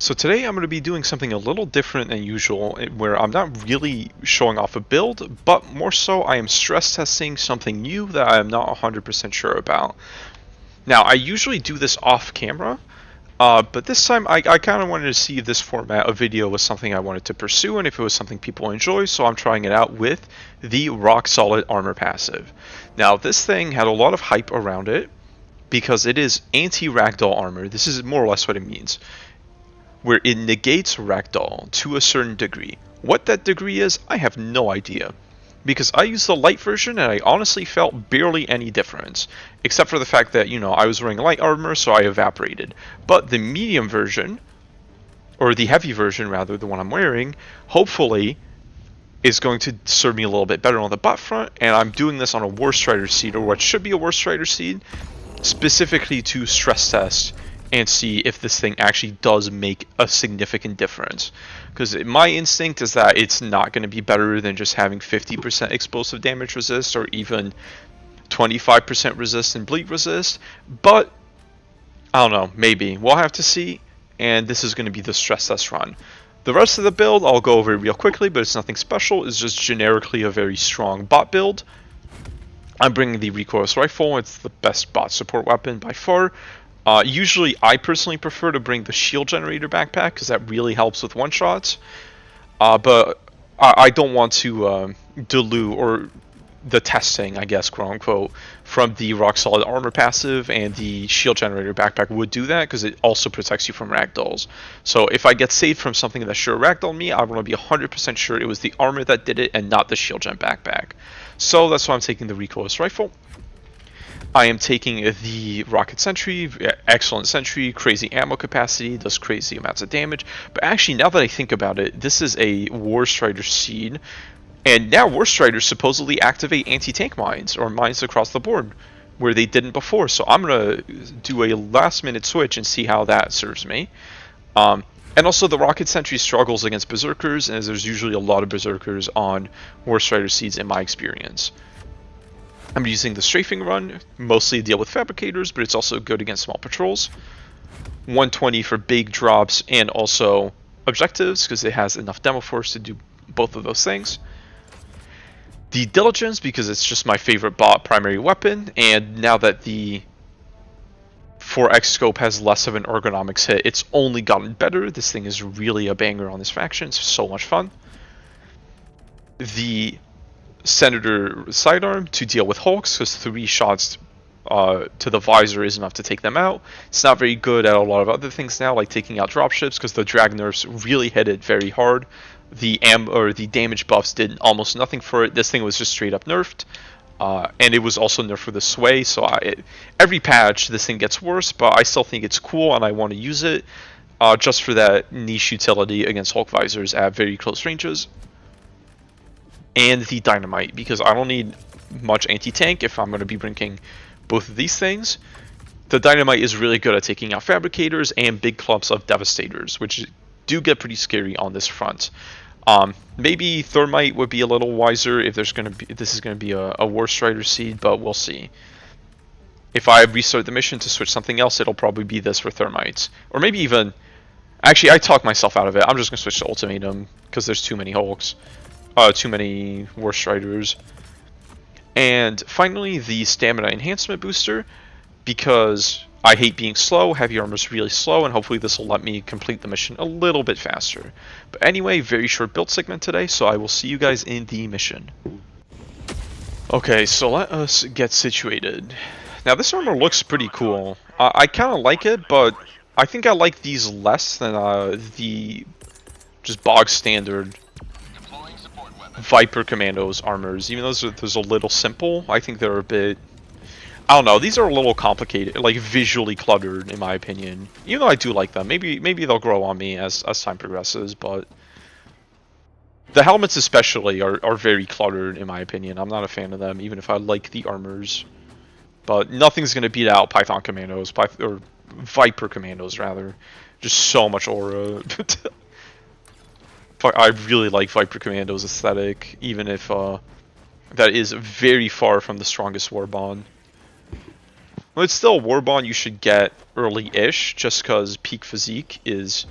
So today I'm going to be doing something a little different than usual, where I'm not really showing off a build, but more so I am stress testing something new that I am not 100% sure about. Now, I usually do this off camera, but this time I kind of wanted to see if this format of video was something I wanted to pursue and if it was something people enjoy, so I'm trying it out with the Rock Solid Armor passive. Now, this thing had a lot of hype around it because it is anti-ragdoll armor. This is more or less what it means, where it negates ragdoll to a certain degree. What that degree is, I have no idea. Because I used the light version and I honestly felt barely any difference. Except for the fact that, I was wearing light armor, so I evaporated. But the medium version, or the heavy version rather, the one I'm wearing, hopefully is going to serve me a little bit better on the butt front. And I'm doing this on a War Strider seed, or what should be a War Strider seed, specifically to stress test and see if this thing actually does make a significant difference. Because my instinct is that it's not going to be better than just having 50% explosive damage resist or even 25% resist and bleed resist. But, I don't know, maybe. We'll have to see, and this is going to be the stress test run. The rest of the build, I'll go over real quickly, but it's nothing special. It's just generically a very strong bot build. I'm bringing the recoilless rifle. It's the best bot support weapon by far. Usually, I personally prefer to bring the shield generator backpack because that really helps with one-shots. But I don't want to dilute or the testing, I guess, quote-unquote, from the Rock Solid Armor passive, and the shield generator backpack would do that because it also protects you from ragdolls. So if I get saved from something that sure ragdolled me, I want to be 100% sure it was the armor that did it and not the shield gen backpack. So that's why I'm taking the recoilless rifle. I am taking the Rocket Sentry, excellent sentry, crazy ammo capacity, does crazy amounts of damage. But actually, now that I think about it, this is a War Strider seed, and now War Striders supposedly activate anti-tank mines, or mines across the board, where they didn't before. So I'm going to do a last-minute switch and see how that serves me. And also, the Rocket Sentry struggles against Berserkers, as there's usually a lot of Berserkers on War Strider seeds in my experience. I'm using the strafing run, mostly to deal with fabricators, but it's also good against small patrols. 120 for big drops and also objectives, because it has enough demo force to do both of those things. The diligence, because it's just my favorite bot primary weapon, and now that the 4x scope has less of an ergonomics hit, it's only gotten better. This thing is really a banger on this faction. It's so much fun. The Senator sidearm to deal with hulks, because 3 shots to the visor is enough to take them out. It's not very good at a lot of other things now, like taking out dropships, because the drag nerfs really hit it very hard. The damage buffs did almost nothing for it. This thing was just straight up nerfed, and it was also nerfed for the sway. So every patch, this thing gets worse, but I still think it's cool, and I want to use it just for that niche utility against hulk visors at very close ranges. And the dynamite, because I don't need much anti-tank if I'm going to be bringing both of these things. The dynamite is really good at taking out fabricators and big clumps of devastators, which do get pretty scary on this front. Maybe thermite would be a little wiser if this is going to be a War Strider seed, but we'll see. If I restart the mission to switch something else, it'll probably be this for thermites, or maybe even. Actually, I talked myself out of it. I'm just going to switch to ultimatum because there's too many hulks. Too many War Striders. And finally, the Stamina Enhancement Booster, because I hate being slow. Heavy armor is really slow, and hopefully this will let me complete the mission a little bit faster. But anyway, very short build segment today, so I will see you guys in the mission. Okay, so let us get situated. Now, this armor looks pretty cool. I kind of like it, but I think I like these less than the just bog standard Viper Commando's armors. Even though those are a little simple, I think they're a bit, I don't know, these are a little complicated, like visually cluttered in my opinion. Even though I do like them. Maybe they'll grow on me as time progresses, but the helmets especially are very cluttered in my opinion. I'm not a fan of them, even if I like the armors. But nothing's going to beat out Python Commandos, or Viper Commandos rather. Just so much aura. I really like Viper Commando's aesthetic, even if that is very far from the strongest Warbond. Well, it's still a Warbond you should get early-ish, just because peak physique is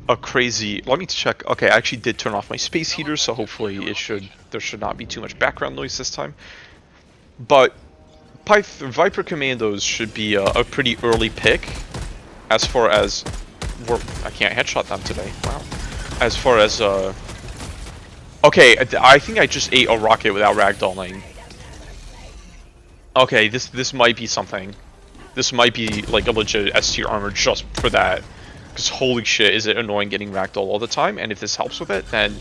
a crazy. Let me check. Okay, I actually did turn off my space heater, so hopefully there should not be too much background noise this time. But Viper Commandos should be a pretty early pick as far as I can't headshot them today. Wow. As far as okay, I think I just ate a rocket without ragdolling. Okay, this might be something. This might be like a legit S tier armor just for that. Because holy shit, is it annoying getting ragdoll all the time? And if this helps with it, then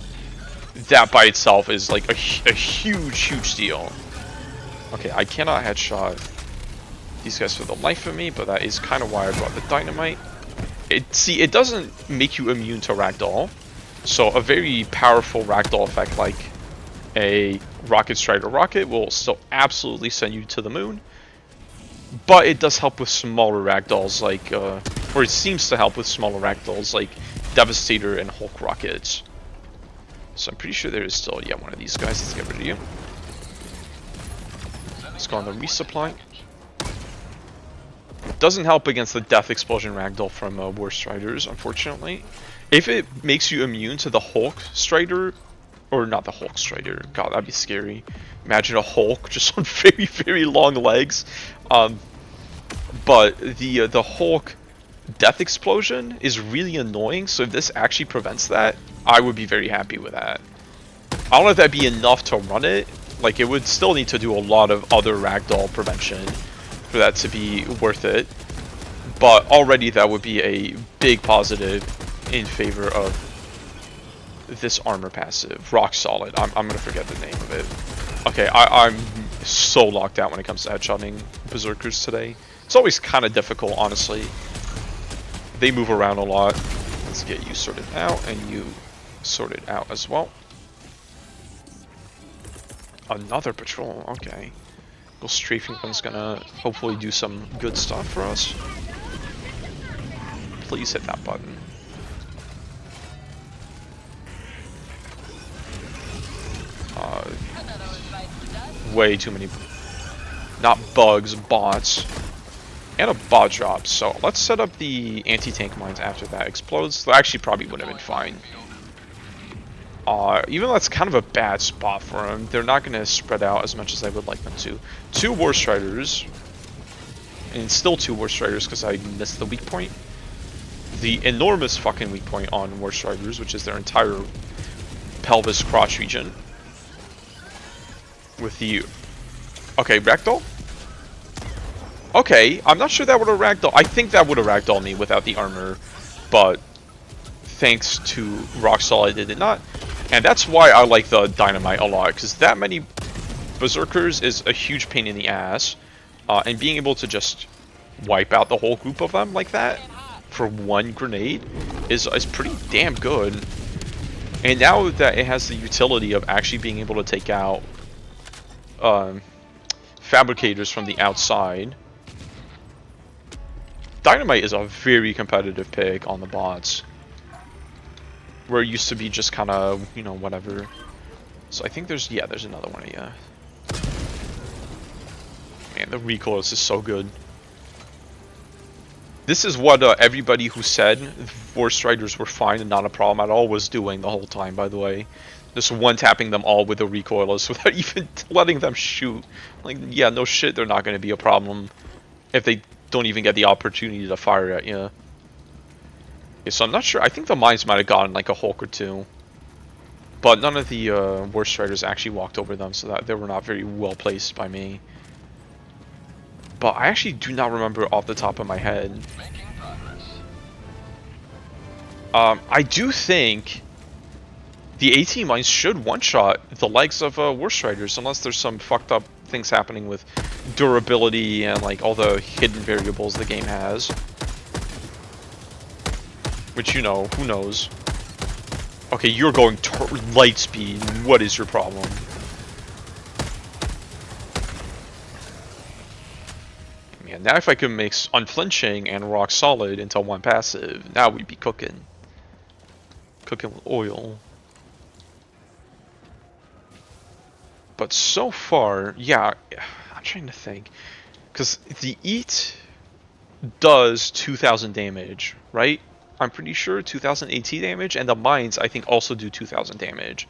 that by itself is like a huge deal. Okay, I cannot headshot these guys for the life of me, but that is kind of why I brought the dynamite. It doesn't make you immune to ragdoll, so a very powerful ragdoll effect like a Rocket Strider rocket will still absolutely send you to the moon, but it does help with smaller ragdolls like, or it seems to help with smaller ragdolls like Devastator and Hulk rockets. So I'm pretty sure there is still, yeah, one of these guys. Let's get rid of you. Let's go on the resupply. Doesn't help against the Death Explosion ragdoll from War Striders, unfortunately. If it makes you immune to the Hulk Strider, or not the Hulk Strider, god, that'd be scary. Imagine a Hulk just on very long legs. But the Hulk Death Explosion is really annoying, so if this actually prevents that, I would be very happy with that. I don't know if that'd be enough to run it. Like, it would still need to do a lot of other ragdoll prevention for that to be worth it, but already that would be a big positive in favor of this armor passive. Rock Solid. I'm gonna forget the name of it. Okay, I'm so locked out when it comes to headshotting berserkers today. It's always kind of difficult, honestly. They move around a lot. Let's get you sorted out, and you sorted out as well. Another patrol, okay. Well, strafing gun's gonna hopefully do some good stuff for us. Please hit that button. Way too many, not bugs, bots. And a bot drop, so let's set up the anti-tank mines after that explodes. That actually probably would have been fine. Even though that's kind of a bad spot for them, they're not going to spread out as much as I would like them to. 2 War Striders, and still 2 War Striders because I missed the weak point. The enormous fucking weak point on War Striders, which is their entire pelvis crotch region. With the... Okay, ragdoll? Okay, I'm not sure that would have ragdoll. I think that would have ragdolled me without the armor, but thanks to Rock Solid, it did not. And that's why I like the dynamite a lot, because that many berserkers is a huge pain in the ass, and being able to just wipe out the whole group of them like that for one grenade is pretty damn good. And now that it has the utility of actually being able to take out fabricators from the outside, dynamite is a very competitive pick on the bots. Where it used to be just kind of, you know, whatever. So I think there's another one, yeah. Man, the recoil is so good. This is what everybody who said War Striders were fine and not a problem at all was doing the whole time, by the way. Just one-tapping them all with the recoilless without even letting them shoot. Like, yeah, no shit, they're not going to be a problem if they don't even get the opportunity to fire at you. Okay, so I'm not sure. I think the mines might have gotten like a Hulk or 2. But none of the War Striders actually walked over them, so that they were not very well placed by me. But I actually do not remember off the top of my head. I do think the AT mines should one-shot the legs of War Striders, unless there's some fucked up things happening with durability and like all the hidden variables the game has. Which, you know, who knows. Okay, you're going light speed. What is your problem? Man, now if I could mix Unflinching and Rock Solid into one passive, now we'd be cooking. Cooking with oil. But so far, yeah, I'm trying to think. Because the Eat does 2,000 damage, right? I'm pretty sure, 2000 AT damage, and the mines I think also do 2000 damage.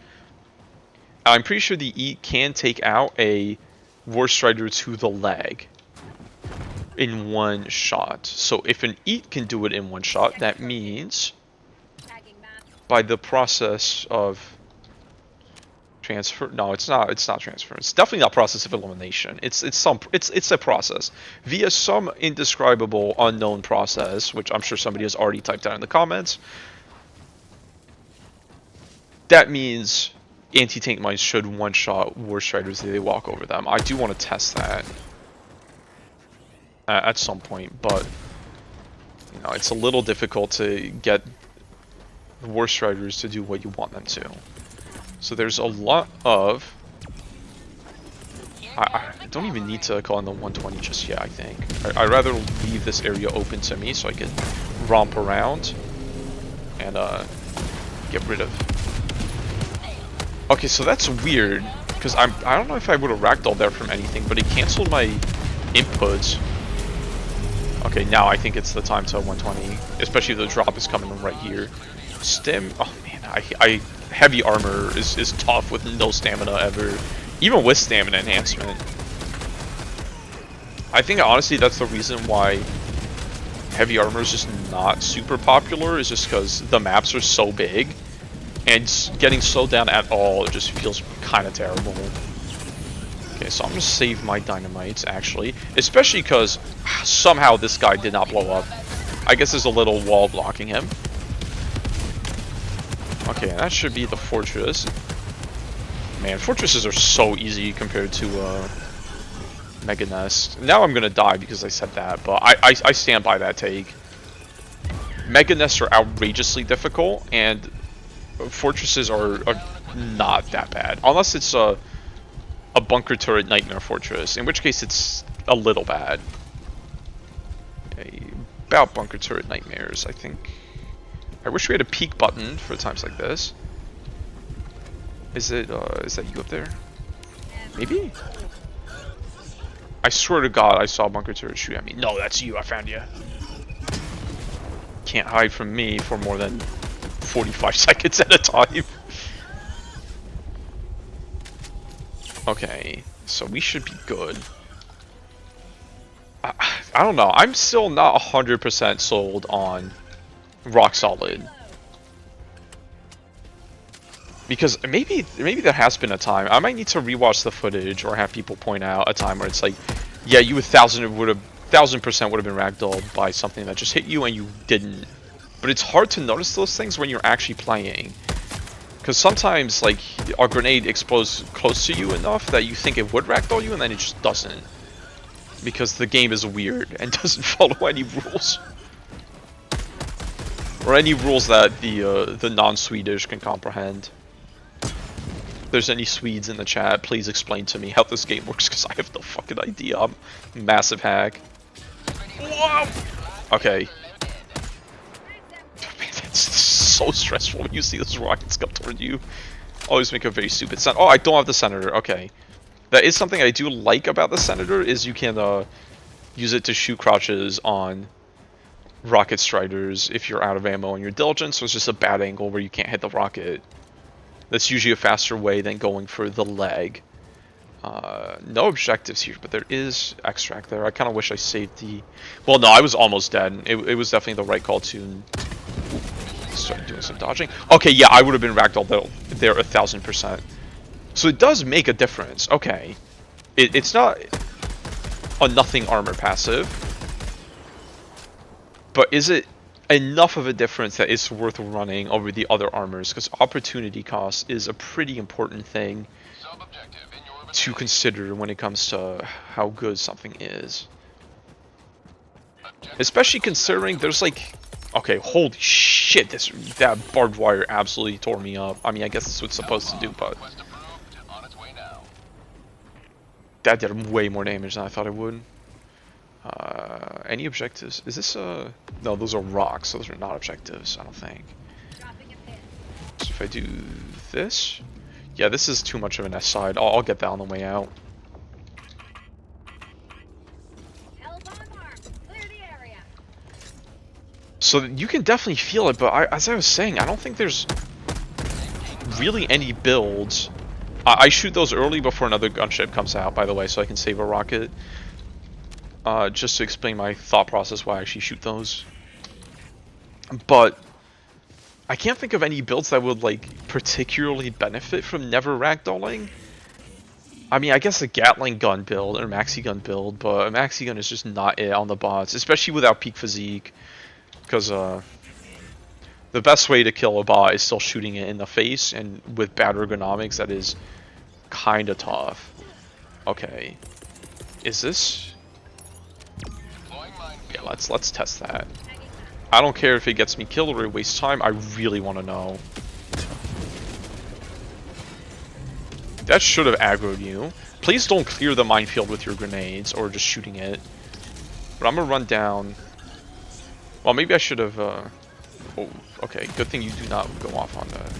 I'm pretty sure the Eat can take out a War Strider to the leg in one shot. So if an Eat can do it in one shot, that means by the process of transfer, no, it's not transfer. It's definitely not process of elimination. It's a process via some indescribable unknown process, which I'm sure somebody has already typed out in the comments. That means anti-tank mines should one-shot War Striders if they walk over them. I do want to test that at some point, but you know, it's a little difficult to get War Striders to do what you want them to. So there's a lot of... I don't even need to call in the 120 just yet, I think. I'd rather leave this area open to me so I can romp around and get rid of... Okay, so that's weird, because I don't know if I would have ragdolled there from anything, but it canceled my inputs. Okay, now I think it's the time to 120, especially if the drop is coming right here. Stim, oh man, I heavy armor is tough with no stamina ever, even with stamina enhancement. I think honestly that's the reason why heavy armor is just not super popular, is just because the maps are so big. And getting slowed down at all, it just feels kind of terrible. Okay, so I'm going to save my dynamites, actually. Especially because somehow this guy did not blow up. I guess there's a little wall blocking him. Okay, that should be the fortress. Man, fortresses are so easy compared to Mega Nest. Now I'm going to die because I said that, but I stand by that take. Mega Nests are outrageously difficult, and fortresses are not that bad, unless it's a bunker turret nightmare fortress, in which case it's a little bad. Okay, about bunker turret nightmares, I think. I wish we had a peek button for times like this. Is that you up there? Maybe? I swear to God, I saw a bunker turret shoot at me. No, that's you. I found you. Can't hide from me for more than 45 seconds at a time. Okay, so we should be good. I don't know. I'm still not 100% sold on Rock Solid. Because maybe there has been a time. I might need to rewatch the footage or have people point out a time where it's like, yeah, you 1000% would have been ragdolled by something that just hit you and you didn't. But it's hard to notice those things when you're actually playing. Because sometimes, like, a grenade explodes close to you enough that you think it would ragdoll you, and then it just doesn't. Because the game is weird and doesn't follow any rules. Or any rules that the non-Swedish can comprehend. If there's any Swedes in the chat, please explain to me how this game works, because I have no fucking idea. I'm a massive hack. Whoa! Okay. It's so stressful when you see those rockets come toward you. Always make a very stupid sound. Oh, I don't have the Senator. Okay. That is something I do like about the Senator, is you can use it to shoot crouches on rocket striders if you're out of ammo in your diligence, so it's just a bad angle where you can't hit the rocket. That's usually a faster way than going for the leg. No objectives here, but there is extract there. I kind of wish I saved the... Well, no, I was almost dead. It was definitely the right call to... Start doing some dodging. Okay, yeah, I would have been ragdolled there 1000%. So it does make a difference. Okay. It's not a nothing armor passive. But is it enough of a difference that it's worth running over the other armors? Because opportunity cost is a pretty important thing to consider when it comes to how good something is. Especially considering there's like... Okay, holy shit, that barbed wire absolutely tore me up. I mean, I guess that's what it's supposed to do, but... That did way more damage than I thought it would. Any objectives? Is this no, those are rocks. Those are not objectives, I don't think. So if I do this... Yeah, this is too much of an S side. I'll get that on the way out. So you can definitely feel it, but as I was saying, I don't think there's really any builds. I shoot those early before another gunship comes out, by the way, so I can save a rocket. Just to explain my thought process why I actually shoot those. But I can't think of any builds that would like particularly benefit from never ragdolling. I mean, I guess a Gatling gun build or maxi gun build, but a maxi gun is just not it on the bots, especially without peak physique. Because the best way to kill a bot is still shooting it in the face, and with bad ergonomics, that is kind of tough. Okay, is this? Yeah, let's test that. I don't care if it gets me killed or it wastes time. I really want to know. That should have aggroed you. Please don't clear the minefield with your grenades or just shooting it. But I'm gonna run down. Well, maybe I should have. Oh, okay. Good thing you do not go off on that.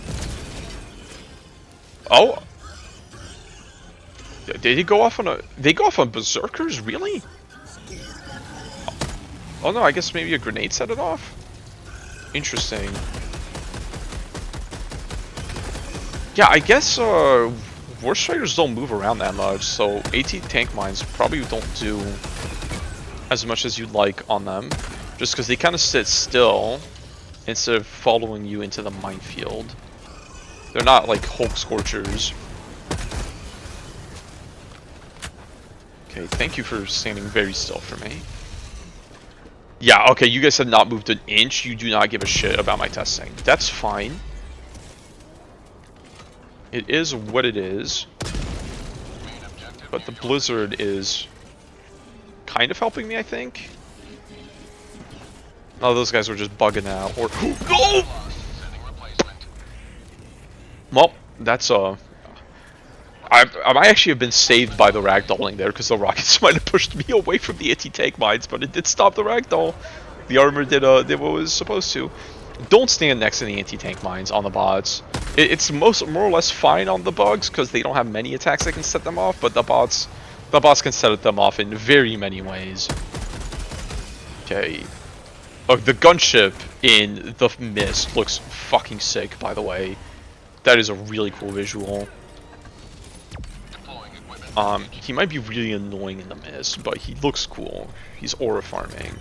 Oh, did they go off on a? They go off on berserkers, really? Oh no, I guess maybe a grenade set it off? Interesting. Yeah, I guess War Strikers don't move around that much, so AT tank mines probably don't do as much as you'd like on them. Just because they kind of sit still instead of following you into the minefield. They're not like Hulk Scorchers. Okay, thank you for standing very still for me. Yeah, okay, you guys have not moved an inch. You do not give a shit about my testing. That's fine. It is what it is. But the blizzard is kind of helping me, I think. Oh, those guys were just bugging out. Or no! Well, that's I might actually have been saved by the ragdolling there, because the rockets might have pushed me away from the anti-tank mines, but it did stop the ragdoll. The armor did what it was supposed to. Don't stand next to the anti-tank mines on the bots. It's more or less fine on the bugs, because they don't have many attacks that can set them off, but the bots can set them off in very many ways. Okay. Oh, the gunship in the mist looks fucking sick, by the way. That is a really cool visual. He might be really annoying in the mist, but he looks cool. He's aura farming.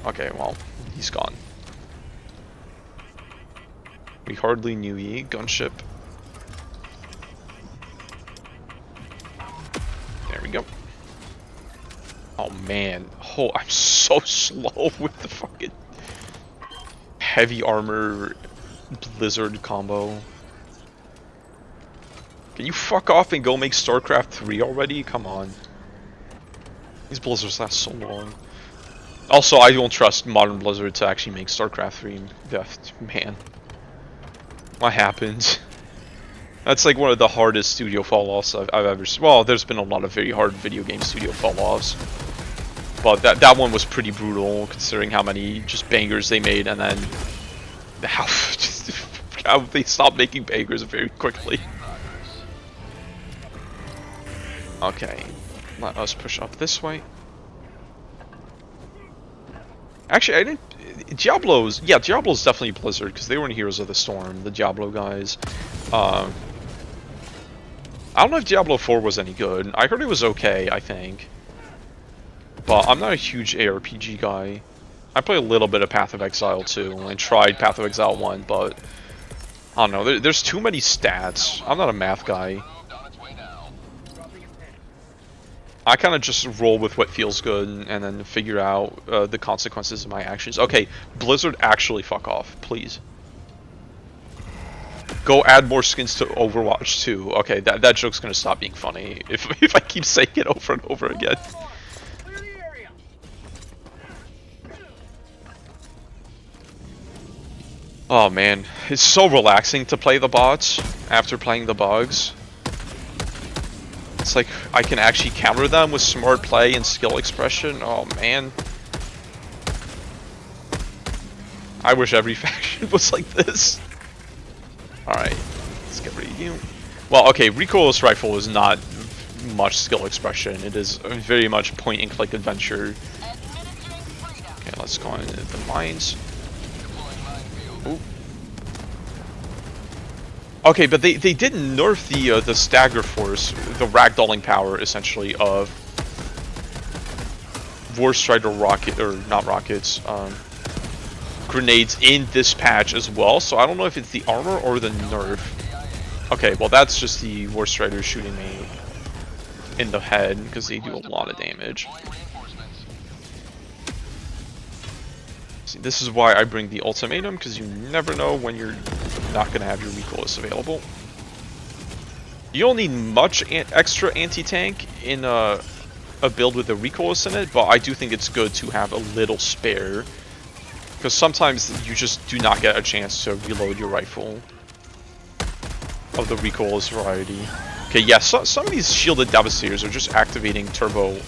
Okay, well, he's gone. We hardly knew ye, gunship. There we go. Oh man, oh, I'm so slow with the fucking heavy armor blizzard combo. Can you fuck off and go make StarCraft 3 already? Come on. These blizzards last so long. Also, I don't trust modern Blizzard to actually make StarCraft 3. Man. What happened? That's like one of the hardest studio fall-offs I've ever seen. Well, there's been a lot of very hard video game studio fall-offs. But that one was pretty brutal, considering how many just bangers they made, and then how they stopped making bangers very quickly. Okay, let us push up this way. Actually, I didn't... Diablo's definitely Blizzard, because they were in Heroes of the Storm, the Diablo guys. I don't know if Diablo 4 was any good. I heard it was okay, I think. But I'm not a huge ARPG guy. I play a little bit of Path of Exile 2, and tried Path of Exile 1, but... I don't know, there's too many stats. I'm not a math guy. I kind of just roll with what feels good and then figure out the consequences of my actions. Okay, Blizzard, actually fuck off, please. Go add more skins to Overwatch 2. Okay, that joke's gonna stop being funny if I keep saying it over and over again. Oh man, it's so relaxing to play the bots after playing the bugs. It's like I can actually counter them with smart play and skill expression. Oh man. I wish every faction was like this. Alright, let's get rid of you. Well, okay, recoilless rifle is not much skill expression. It is very much point and click adventure. Okay, let's go into the mines. Ooh. Okay, but they didn't nerf the stagger force, the ragdolling power essentially of War Strider rocket, or not rockets, grenades in this patch as well. So I don't know if it's the armor or the nerf. Okay, well that's just the War Strider shooting me in the head because they do a lot of damage. See, this is why I bring the ultimatum, because you never know when you're not going to have your recoilless available. You don't need much extra anti-tank in a build with a recoilless in it, but I do think it's good to have a little spare, because sometimes you just do not get a chance to reload your rifle of the recoilless variety. Okay, yeah, so, some of these shielded Devastators are just activating turbo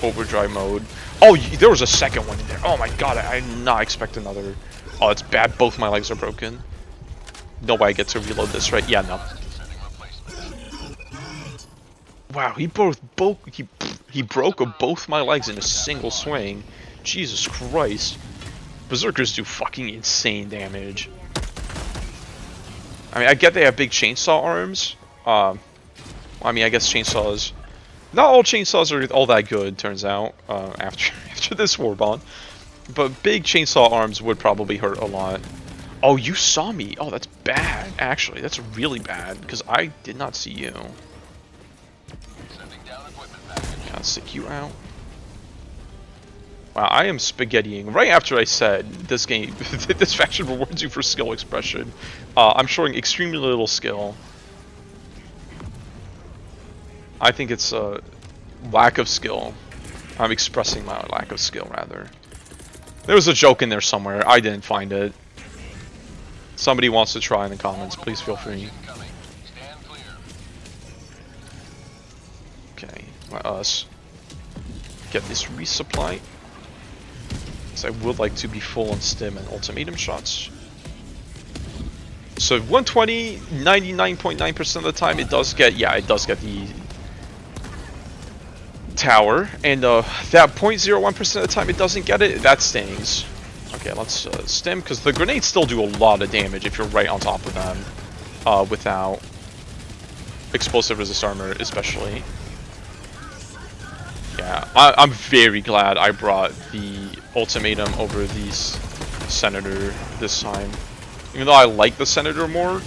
overdrive mode. Oh, there was a second one in there. Oh my god, I did not expect another. Oh, it's bad. Both my legs are broken. No way I get to reload this, right? Yeah, no. Wow, he broke both my legs in a single swing. Jesus Christ. Berserkers do fucking insane damage. I mean, I get they have big chainsaw arms. I mean, I guess chainsaws... Not all chainsaws are all that good, turns out, after this warbond. But big chainsaw arms would probably hurt a lot. Oh, you saw me! Oh, that's bad, actually. That's really bad, because I did not see you. Gotta stick you out. Wow, I am spaghettiing. Right after I said this game, this faction rewards you for skill expression, I'm showing extremely little skill. I think it's a lack of skill. I'm expressing my lack of skill, rather. There was a joke in there somewhere. I didn't find it. Somebody wants to try in the comments. Please feel free. Okay, let us get this resupply. Because I would like to be full on stim and ultimatum shots. So 120, 99.9% of the time it does get, yeah, it does get the tower, and that 0.01% of the time it doesn't get it, that stings. Okay, let's stim, because the grenades still do a lot of damage if you're right on top of them, without explosive resist armor, especially. Yeah, I'm very glad I brought the ultimatum over the Senator this time. Even though I like the Senator more,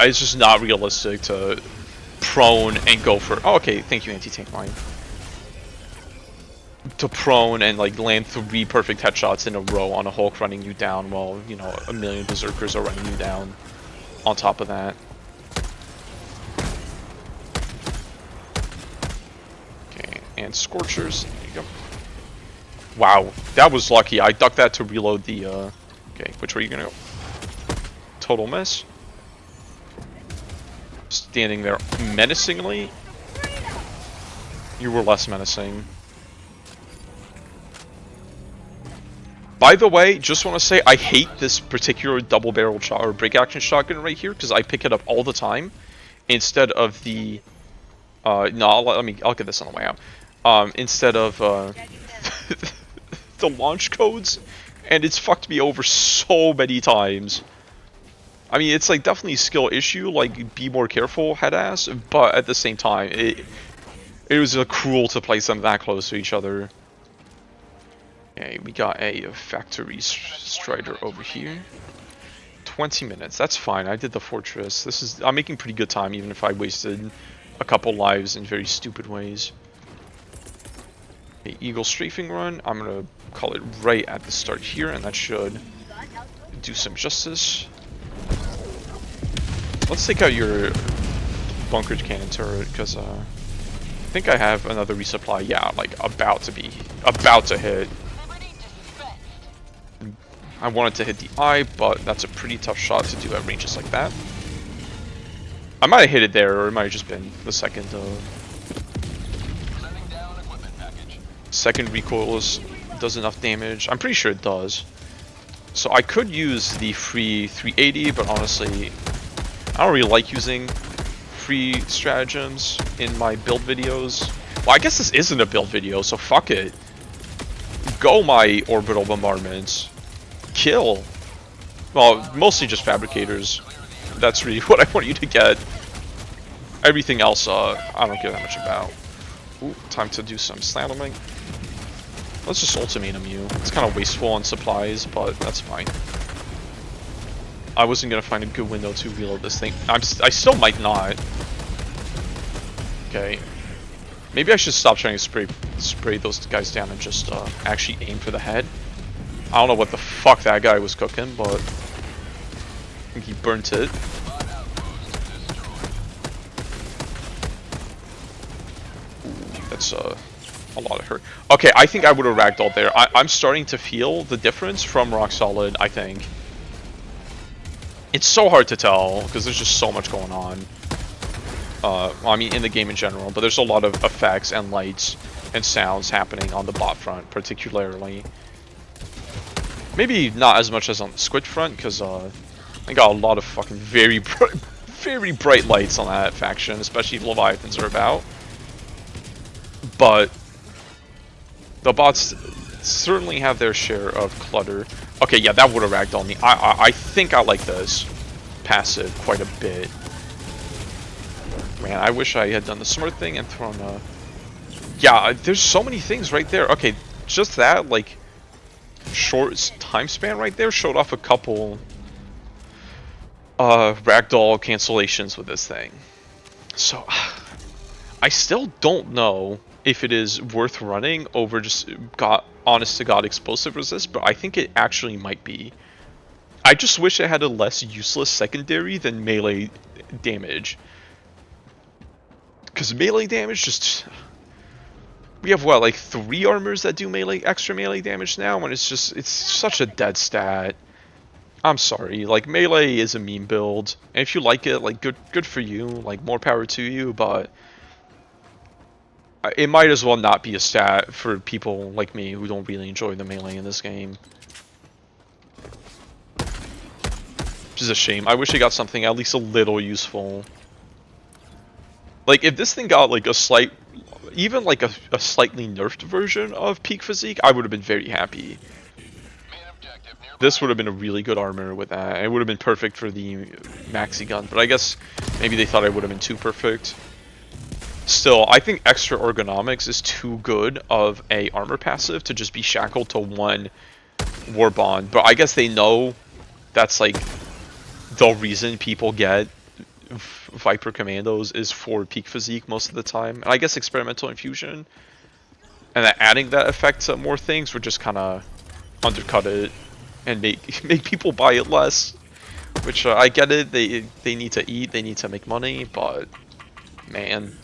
it's just not realistic to prone and go for... Oh, okay, thank you, anti-tank mine. To prone and like land 3 perfect headshots in a row on a Hulk running you down while, you know, a million Berserkers are running you down on top of that. Okay, and Scorchers. There you go. Wow, that was lucky. I ducked that to reload the... Okay, which way are you gonna go? Total miss. Standing there menacingly. You were less menacing. By the way, just want to say I hate this particular double barrel shot or break action shotgun right here because I pick it up all the time instead of the no, I'll get this on the way out. Instead of the launch codes, and it's fucked me over so many times. I mean, it's like definitely a skill issue, like be more careful, head ass, but at the same time, it was cruel to place them that close to each other. Okay, we got a factory strider over here. 20 minutes, that's fine. I did the fortress. I'm making pretty good time, even if I wasted a couple lives in very stupid ways. Okay, Eagle strafing run. I'm gonna call it right at the start here, and that should do some justice. Let's take out your bunkered cannon turret, because I think I have another resupply. Yeah, like about to hit. I wanted to hit the eye, but that's a pretty tough shot to do at ranges like that. I might have hit it there, or it might have just been the second recoilless does enough damage. I'm pretty sure it does. So I could use the free 380, but honestly, I don't really like using free stratagems in my build videos. Well, I guess this isn't a build video, so fuck it. go, my orbital bombardments. Kill. Well, mostly just fabricators. That's really what I want you to get. Everything else, I don't care that much about. Ooh, time to do some slamming. Let's just ultimatum you. It's kind of wasteful on supplies, but that's fine. I wasn't gonna find a good window to reload this thing. I still might not. Okay. Maybe I should stop trying to spray those guys down and just actually aim for the head. I don't know what the fuck that guy was cooking, but I think he burnt it. Ooh, that's a lot of hurt. Okay, I think I would have ragdolled there. I'm starting to feel the difference from Rock Solid, I think. It's so hard to tell, because there's just so much going on. Well, I mean, in the game in general, but there's a lot of effects and lights and sounds happening on the bot front, particularly. Maybe not as much as on the squid front, because I got a lot of fucking very bright lights on that faction, especially if Leviathans are about. But the bots certainly have their share of clutter. Okay, yeah, that would have ragdolled me. I think I like this passive quite a bit. Man, I wish I had done the smart thing and thrown a... Yeah, there's so many things right there. Okay, just that, like, short time span right there showed off a couple ragdoll cancellations with this thing. So, I still don't know if it is worth running over just honest to god explosive resist, but I think it actually might be. I just wish it had a less useless secondary than melee damage. Because melee damage just... We have, what, like 3 armors that do extra melee damage now? And it's such a dead stat. I'm sorry, like, melee is a meme build. And if you like it, like, good for you. Like, more power to you, but... It might as well not be a stat for people like me who don't really enjoy the melee in this game. Which is a shame. I wish it got something at least a little useful. Like, if this thing got, like, even, like, a slightly nerfed version of Peak Physique, I would have been very happy. This would have been a really good armor with that. It would have been perfect for the maxi gun, but I guess maybe they thought I would have been too perfect. Still, I think extra ergonomics is too good of a armor passive to just be shackled to one war bond. But I guess they know that's, like, the reason people get Viper Commandos is for Peak Physique most of the time. And I guess Experimental Infusion and that adding that effect to more things would just kind of undercut it and make people buy it less. Which, I get it, they need to eat, they need to make money, but man.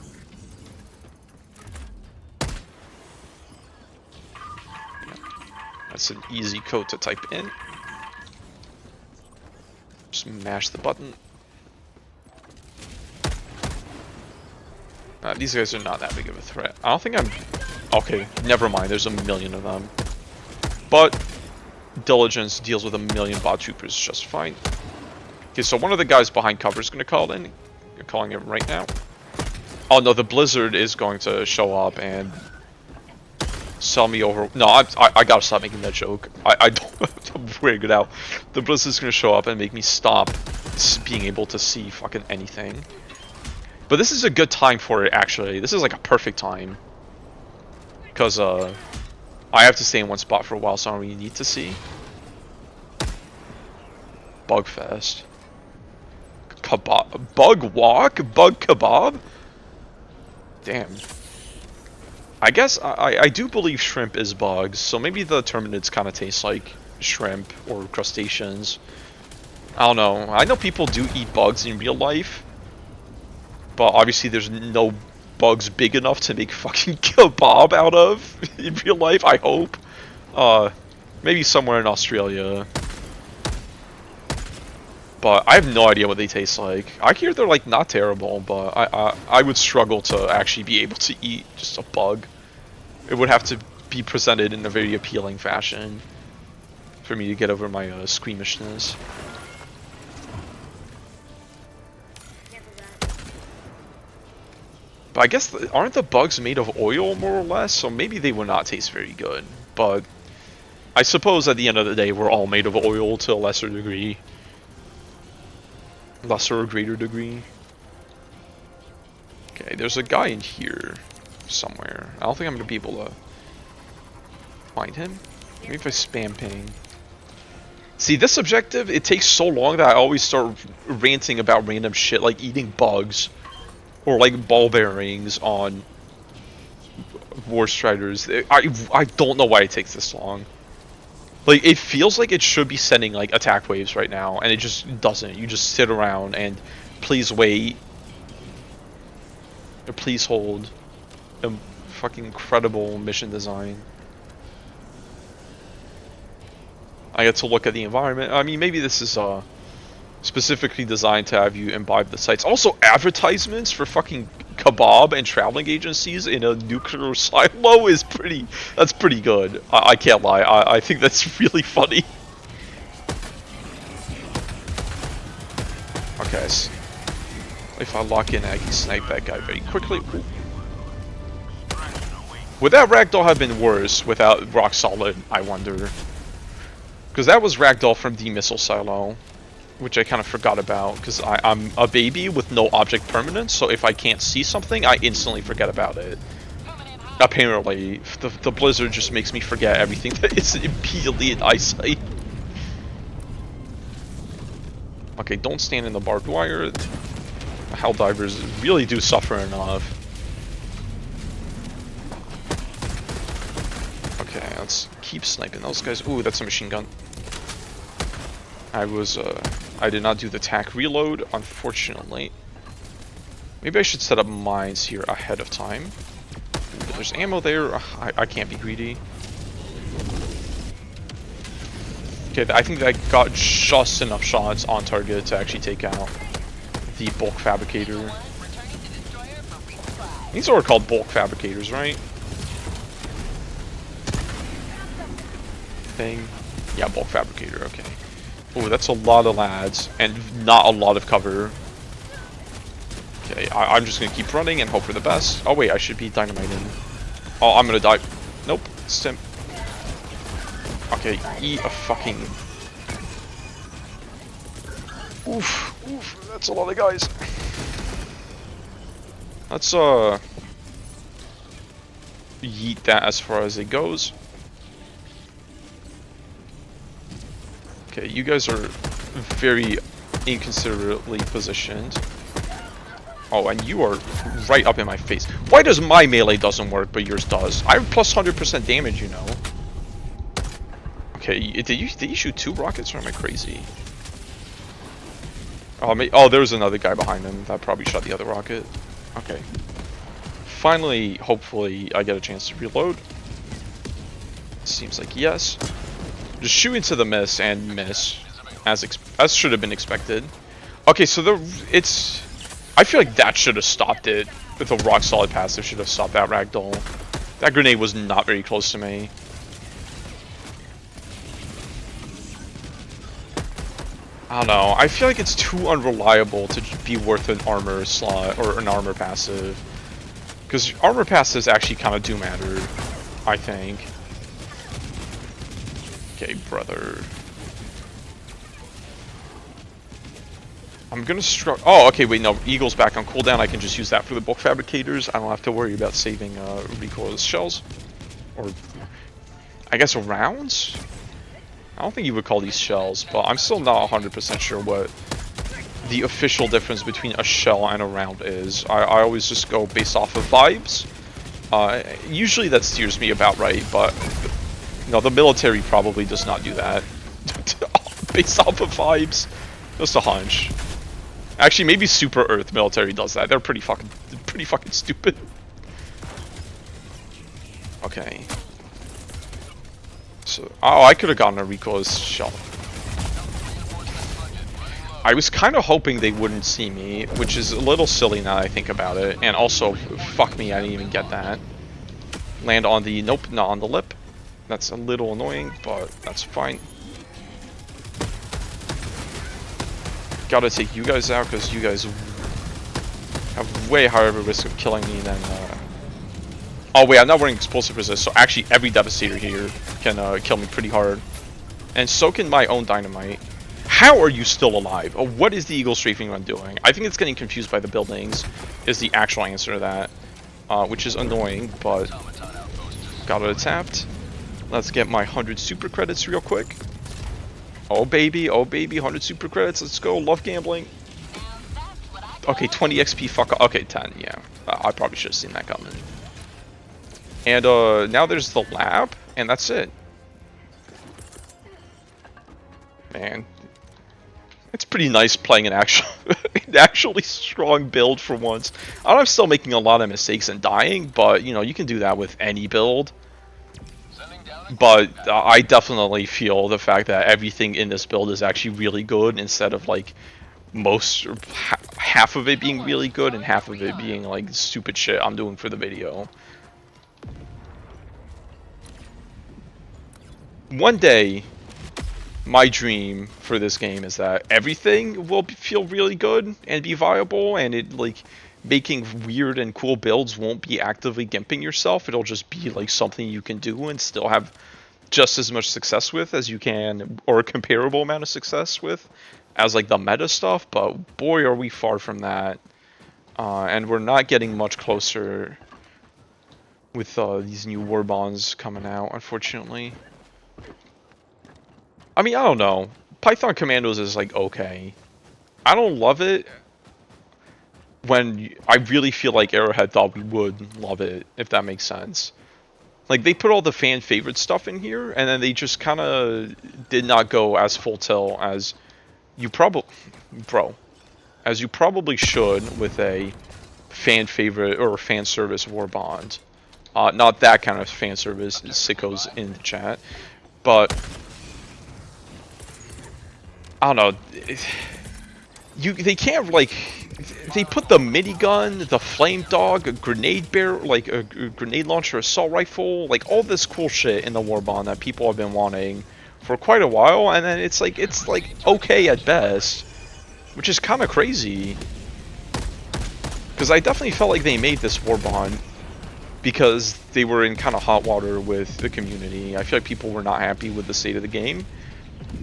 That's an easy code to type in. Just mash the button. These guys are not that big of a threat. I don't think I'm... Okay, never mind. There's a million of them. But Diligence deals with a million bot troopers just fine. Okay, so one of the guys behind cover is going to call in. You're calling him right now. Oh no, the Blizzard is going to show up and sell me over... No, I gotta stop making that joke. I don't... I'm wearing it out. The Blizzard's going to show up and make me stop being able to see fucking anything. But this is a good time for it, actually. This is like a perfect time. Because, I have to stay in one spot for a while, so I don't really need to see. Bugfest. Kebab. Bug walk? Bug kebab? Damn. I guess I do believe shrimp is bugs, so maybe the Terminids kind of taste like shrimp or crustaceans. I don't know. I know people do eat bugs in real life. But obviously there's no bugs big enough to make fucking kebab out of in real life, I hope. Maybe somewhere in Australia. But I have no idea what they taste like. I hear they're like not terrible, but I would struggle to actually be able to eat just a bug. It would have to be presented in a very appealing fashion for me to get over my squeamishness. But I guess, aren't the bugs made of oil, more or less? So maybe they would not taste very good. But I suppose at the end of the day, we're all made of oil to a lesser degree. Lesser or greater degree. Okay, there's a guy in here somewhere. I don't think I'm going to be able to find him. Maybe if I spam ping. See, this objective, it takes so long that I always start ranting about random shit, like eating bugs. Or like ball bearings on War Striders. I don't know why it takes this long. Like, it feels like it should be sending, like, attack waves right now, and it just doesn't. You just sit around and please wait. Or please hold. A fucking incredible mission design. I get to look at the environment. I mean, maybe this is, specifically designed to have you imbibe the sites. Also, advertisements for fucking kebab and traveling agencies in a nuclear silo is that's pretty good. I can't lie. I think that's really funny. Okay, so if I lock in, I can snipe that guy very quickly. Ooh. Would that ragdoll have been worse without rock solid, I wonder? Because that was ragdoll from the missile silo, which I kind of forgot about, because I'm a baby with no object permanence, so if I can't see something, I instantly forget about it. Apparently, the blizzard just makes me forget everything that is immediately in eyesight. Okay, don't stand in the barbed wire. Helldivers really do suffer enough. Okay, let's keep sniping those guys. Ooh, that's a machine gun. I did not do the tac reload, unfortunately. Maybe I should set up mines here ahead of time. Ooh, there's ammo there. I can't be greedy. Okay, I think I got just enough shots on target to actually take out the bulk fabricator. These are called bulk fabricators, right? Thing. Yeah, bulk fabricator, okay. Oh, that's a lot of lads, and not a lot of cover. Okay, I'm just gonna keep running and hope for the best. Oh wait, I should be dynamiting. Oh, I'm gonna die. Nope, stim. Okay, eat a fucking... Oof, that's a lot of guys. Let's, yeet that as far as it goes. Okay, you guys are very inconsiderately positioned. Oh, and you are right up in my face. Why does my melee doesn't work, but yours does? I have plus 100% damage, you know. Okay, did you shoot 2 rockets, or am I crazy? Oh, there was another guy behind him that probably shot the other rocket. Okay. Finally, hopefully, I get a chance to reload. Seems like yes. Just shoot into the miss and miss, as should have been expected. Okay, so I feel like that should have stopped it. With a rock solid passive, should have stopped that ragdoll. That grenade was not very close to me. I don't know. I feel like it's too unreliable to be worth an armor slot or an armor passive, because armor passives actually kind of do matter, I think. Okay, brother. I'm gonna oh, okay, wait, no. Eagle's back on cooldown. I can just use that for the bulk fabricators. I don't have to worry about saving recoilless shells. Or, I guess, rounds? I don't think you would call these shells, but I'm still not 100% sure what the official difference between a shell and a round is. I always just go based off of vibes. Usually that steers me about right, but... No, the military probably does not do that. Based off of vibes. Just a hunch. Actually, maybe Super Earth military does that. They're pretty fucking stupid. Okay. So, oh, I could have gotten a recoilless shell. I was kind of hoping they wouldn't see me, which is a little silly now that I think about it. And also, fuck me, I didn't even get that. Land on the, nope, not on the lip. That's a little annoying, but that's fine. Gotta take you guys out, because you guys have way higher of a risk of killing me than Oh wait, I'm not wearing explosive resist, so actually every Devastator here can kill me pretty hard. And so can my own Dynamite. How are you still alive? Oh, what is the Eagle Strafing Run doing? I think it's getting confused by the buildings, is the actual answer to that. Which is annoying, but got it tapped. Let's get my 100 super credits real quick. Oh baby, 100 super credits, let's go, love gambling. Okay, 20 XP, fuck off. Okay, 10, yeah. I probably should have seen that coming. And now there's the lab, and that's it. Man, it's pretty nice playing an actually strong build for once. I'm still making a lot of mistakes and dying, but you know, you can do that with any build. But I definitely feel the fact that everything in this build is actually really good instead of like half of it being really good and half of it being like stupid shit I'm doing for the video. One day, my dream for this game is that everything will feel really good and be viable, and it like making weird and cool builds won't be actively gimping yourself. It'll just be like something you can do and still have just as much success with as you can, or a comparable amount of success with as like the meta stuff. But boy, are we far from that, and we're not getting much closer with these new war bonds coming out, unfortunately. I mean, I don't know. Python Commandos is like okay. I don't love it when I really feel like Arrowhead thought we would love it, if that makes sense. Like, they put all the fan favorite stuff in here, and then they just kind of did not go as full tilt as you probably... Bro. As you probably should with a fan favorite or fan service war bond. Not that kind of fan service, sickos in the chat. But... I don't know. They can't, like... They put the minigun, the flame dog, a grenade bear, like a grenade launcher, assault rifle, like all this cool shit in the war bond that people have been wanting for quite a while, and then it's like okay at best, which is kind of crazy. Because I definitely felt like they made this war bond because they were in kind of hot water with the community. I feel like people were not happy with the state of the game.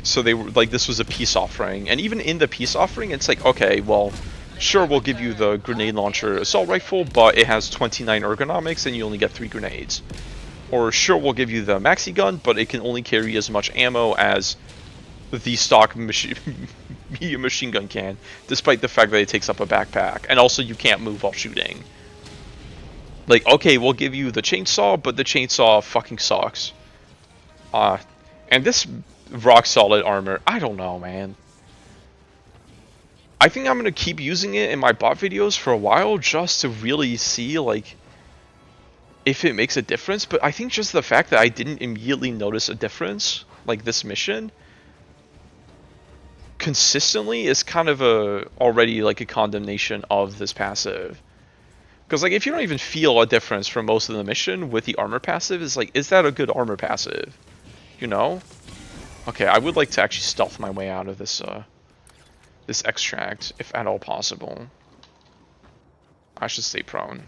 So they were like, this was a peace offering. And even in the peace offering, it's like, okay, well, sure, we'll give you the grenade launcher assault rifle, but it has 29 ergonomics and you only get 3 grenades. Or sure, we'll give you the maxi gun, but it can only carry as much ammo as the stock medium machine gun can, despite the fact that it takes up a backpack. And also, you can't move while shooting. Like, okay, we'll give you the chainsaw, but the chainsaw fucking sucks. And this rock solid armor, I don't know, man. I think I'm going to keep using it in my bot videos for a while just to really see, like, if it makes a difference. But I think just the fact that I didn't immediately notice a difference, like this mission, consistently is kind of already like a condemnation of this passive. Because, like, if you don't even feel a difference from most of the mission with the armor passive, is like, is that a good armor passive? You know? Okay, I would like to actually stealth my way out of this, this extract, if at all possible. I should stay prone.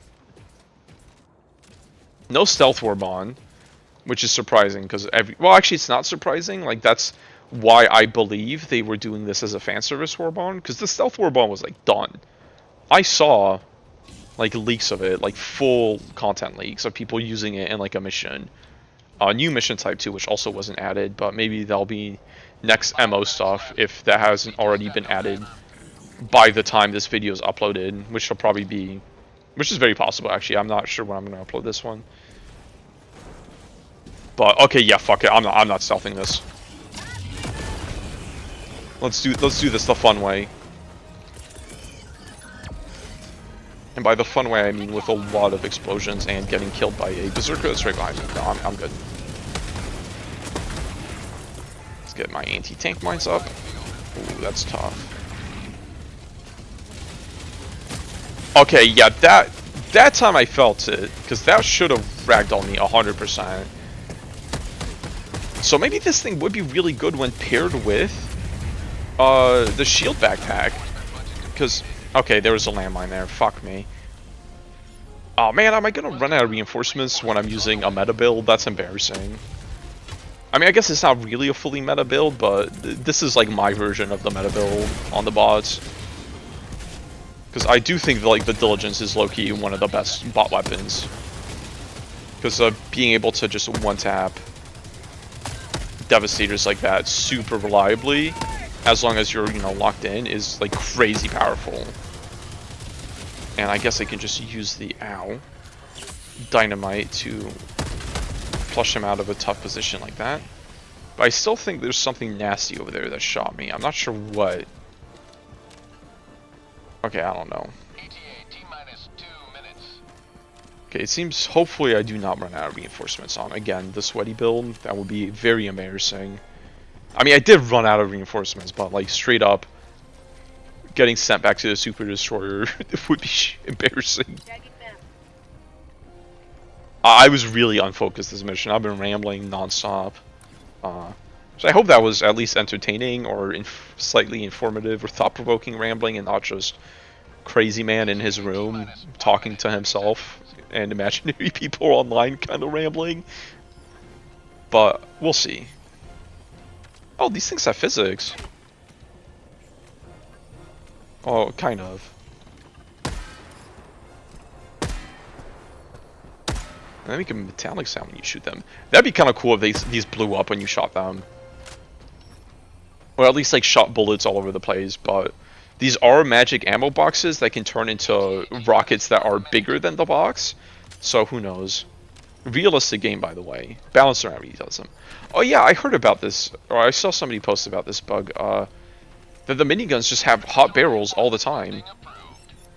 No stealth warbond, which is surprising, because well, actually, it's not surprising. Like, that's why I believe they were doing this as a fan service warbond, because the stealth warbond was, like, done. I saw, like, leaks of it, like, full content leaks of people using it in, like, a mission. A new mission type, too, which also wasn't added, but maybe that'll be next MO stuff if that hasn't already been added by the time this video is uploaded, which will probably be, which is very possible, actually. I'm not sure when I'm going to upload this one. But, okay, yeah, fuck it. I'm not stealthing this. Let's do this the fun way. And by the fun way, I mean with a lot of explosions and getting killed by a berserker that's right behind me. No, I'm good. Let's get my anti-tank mines up. Ooh, that's tough. Okay, yeah, that time I felt it, because that should have ragdolled me 100%. So maybe this thing would be really good when paired with the shield backpack. Because, okay, there was a landmine there. Fuck me. Oh man, am I gonna run out of reinforcements when I'm using a meta build? That's embarrassing. I mean, I guess it's not really a fully meta build, but this is like my version of the meta build on the bots. Because I do think like the Diligence is low-key one of the best bot weapons. Because being able to just one-tap Devastators like that super reliably, as long as you're, you know, locked in, is like crazy powerful. And I guess I can just use the Dynamite to flush him out of a tough position like that. But I still think there's something nasty over there that shot me. I'm not sure what. Okay, I don't know. Okay, it seems hopefully I do not run out of reinforcements on. Again, the sweaty build, that would be very embarrassing. I mean, I did run out of reinforcements, but like straight up getting sent back to the Super Destroyer would be embarrassing. I was really unfocused this mission. I've been rambling nonstop. So I hope that was at least entertaining or slightly informative or thought-provoking rambling and not just crazy man in his room talking to himself and imaginary people online kind of rambling. But we'll see. Oh, these things have physics. Oh, kind of. And they make a metallic sound when you shoot them. That'd be kind of cool if these blew up when you shot them. Or at least like shot bullets all over the place, but these are magic ammo boxes that can turn into rockets that are bigger than the box. So who knows. Realistic game, by the way. Balanced around really does them. Oh yeah, I heard about this, or I saw somebody post about this bug, that the miniguns just have hot barrels all the time.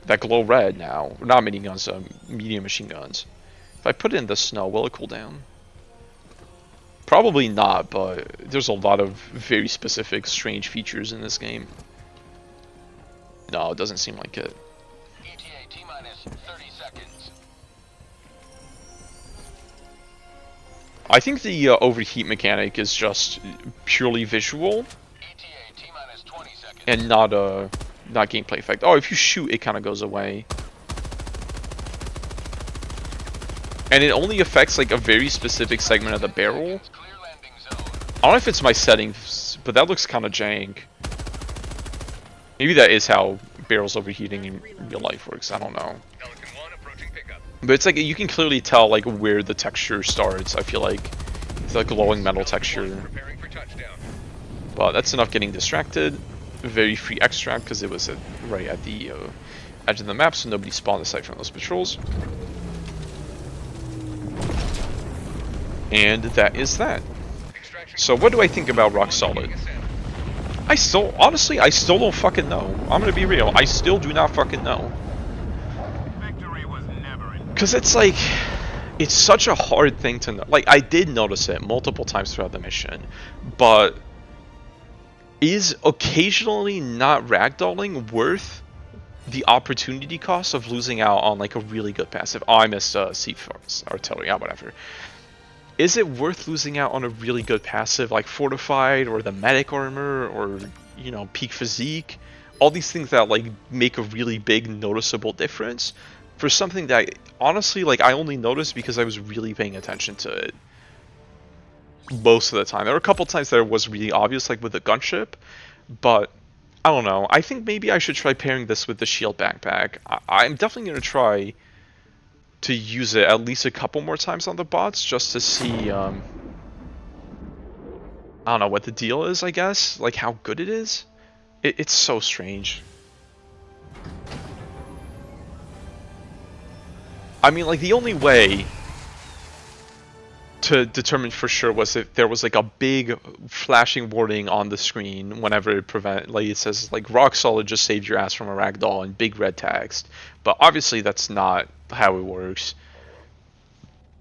That glow red now. Not miniguns, medium machine guns. If I put it in the snow, will it cool down? Probably not, but there's a lot of very specific, strange features in this game. No, it doesn't seem like it. ETA T-minus 30 seconds. I think the overheat mechanic is just purely visual. ETA T-minus 20 seconds. And not gameplay effect. Oh, if you shoot, it kind of goes away. And it only affects like a very specific segment of the barrel. I don't know if it's my settings, but that looks kind of jank. Maybe that is how barrels overheating in real life works. I don't know. But it's like you can clearly tell like where the texture starts. I feel like it's like a glowing metal texture. But that's enough getting distracted. Very free extract because it was right at the edge of the map, so nobody spawned aside from those patrols. And that is that. So what do I think about Rock Solid? Honestly, I still don't fucking know. I'm gonna be real. I still do not fucking know. Because it's like, it's such a hard thing to know. Like, I did notice it multiple times throughout the mission, but is occasionally not ragdolling worth the opportunity cost of losing out on like a really good passive? Oh, I missed Sea Force Artillery, whatever. Is it worth losing out on a really good passive like Fortified or the Medic Armor or, you know, Peak Physique? All these things that like make a really big noticeable difference for something that honestly like I only noticed because I was really paying attention to it most of the time. There were a couple times that it was really obvious, like with the gunship, but I don't know. I think maybe I should try pairing this with the shield backpack. I'm definitely going to try to use it at least a couple more times on the bots just to see, I don't know what the deal is, I guess, like how good it is. It's so strange. I mean, like the only way to determine for sure was if there was like a big flashing warning on the screen whenever it says like Rock Solid just saved your ass from a ragdoll in big red text. But obviously that's not how it works.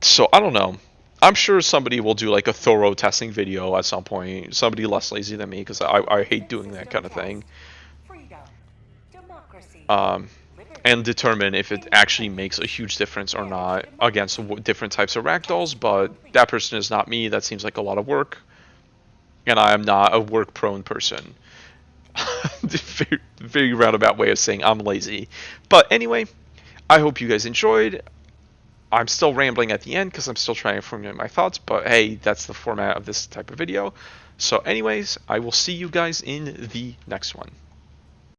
So I don't know. I'm sure somebody will do like a thorough testing video at some point. Somebody less lazy than me, because I hate doing that kind of thing. And determine if it actually makes a huge difference or not against different types of ragdolls, but that person is not me. That seems like a lot of work, and I am not a work-prone person. Very, very roundabout way of saying I'm lazy. But anyway, I hope you guys enjoyed. I'm still rambling at the end because I'm still trying to formulate my thoughts, but hey, that's the format of this type of video. So anyways, I will see you guys in the next one.